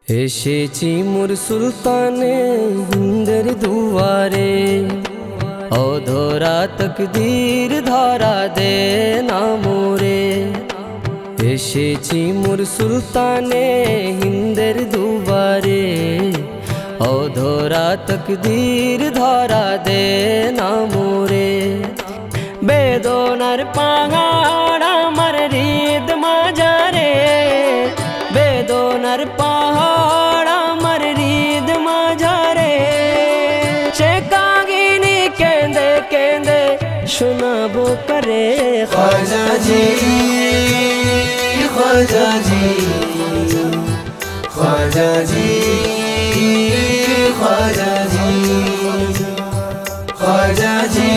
এসেছি মোর সুলতানে হিন্দের দুয়ারে, অধরা তকদীর ধরা দে না মোরে। এসেছি মোর সুলতানে হিন্দের দুয়ারে, অধরা তকদীর ধরা দে না মোরে। বেদনার পাহাড় আমার হৃদ মাঝারে, বেদনার পাহাড় আমার হৃদ মাঝারে। সে কাহিনী কেঁদে কেঁদে শোনাবো করে খ্বাজা জি, খ্বাজা জি, খ্বাজা জি, খ্বাজা জি, খ্বাজা জি,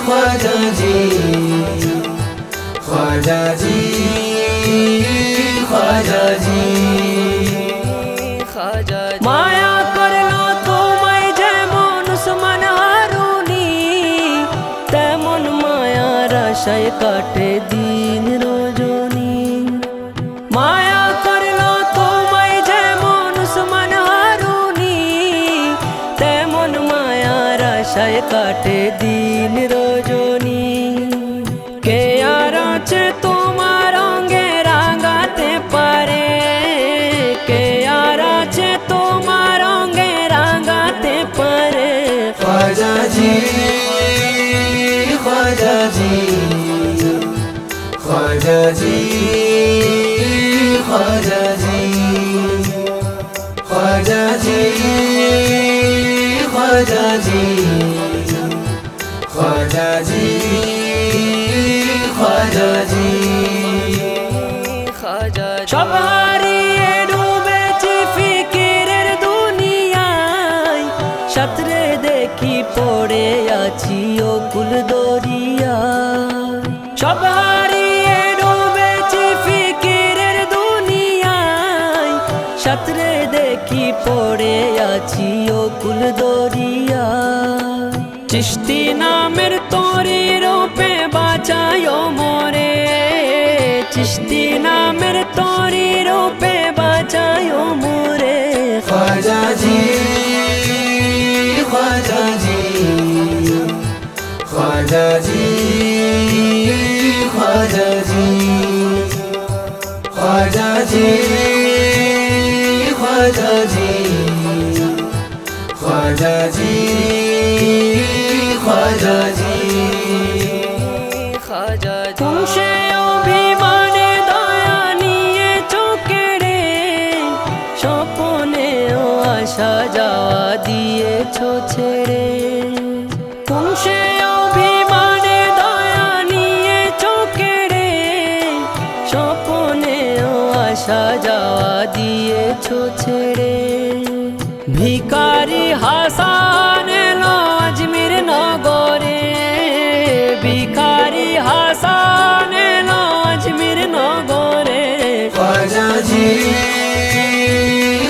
খ্বাজা জি, খ্বাজা জি, খ্বাজা জি। মায়া করলো তোমায় যেমন উসমান হারুনি, তেমন মায়ার আশায় কাটে দিন রজনী। মায়া করলো তোমায় যেমন উসমান হারুনি, তেমন মায়ার আশায় কাটে দিন রজনী। কে আর আছে তোমার অঙ্গে রাঙাতে পারে, কে আর আছে তোমার অঙ্গে রাঙাতে পারে। খ্বাজা জি, খ্বাজা জি, খ্বাজা জি, খ্বাজা জি, খ্বাজা জি, খ্বাজা জি, খ্বাজা জি, খ্বাজা জি। সব হারিয়ে ডুবেছি ফিকিরের দুনিয়ায়, সাঁতরে দেখি পড়ে আছি অকুল দরিয়ায়। সব হারিয়ে ডুবেছি ফিকিরের দুনিয়ায়, সাঁতরে দেখি পড়ে আছি অকুল দরিয়ায়। চিশতি নামের তোরি রূপে বাঁচায় মোরে, চিশতি নামের তোরি রূপে বাঁচায় মোরে। খ্বাজা জি, খ্বাজা জি, খ্বাজা জি, খ্বাজা জি, খ্বাজা জি, খ্বাজা জি, খ্বাজা জি, খ্বাজা জি। তুমসে অভিমানে দয়া নিয়ে চোখেরে, স্বপনেও আসা যাওয়া দিয়েছো ছেড়ে। তুমসে অভিমানে দয়া নিয়ে চোখেরে, স্বপনেও আসা যাওয়া দিয়েছো ছেড়ে। ভিখারি হাসান এলো আজমির নগরে, ভিখারি হাসান এলো আজমির নগরে। খ্বাজা জি,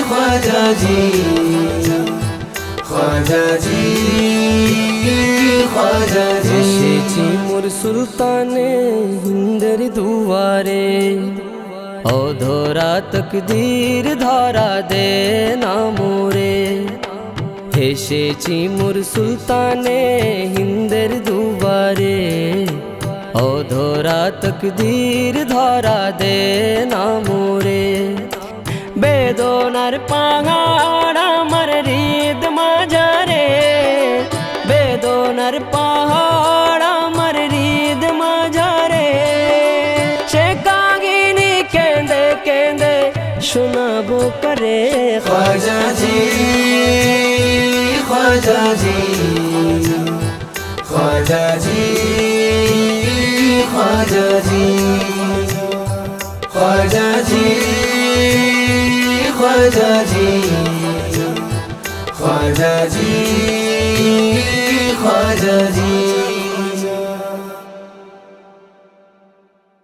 খ্বাজা জি, খ্বাজা জি, খ্বাজা জি। এসেছি মোর সুলতানে হিন্দের দুয়ারে, অধরা তকদীর ধরা দে না মোরে। এসেছি মোর সুলতানে হিন্দের দুয়ারে, অধরা তকদীর ধরা দে না মোরে। বেদনার পাহাড় আমার হৃদ মাঝারে, বেদনার পাহাড় আমার হৃদ মাঝারে। সে কাহিনী কেঁদে কেঁদে শোনাবো করে খ্বাজা জি, খ্বাজা জি, খ্বাজা জি, খ্বাজা জি, খ্বাজা জি, খ্বাজা জি, খ্বাজা জি, খ্বাজা জি।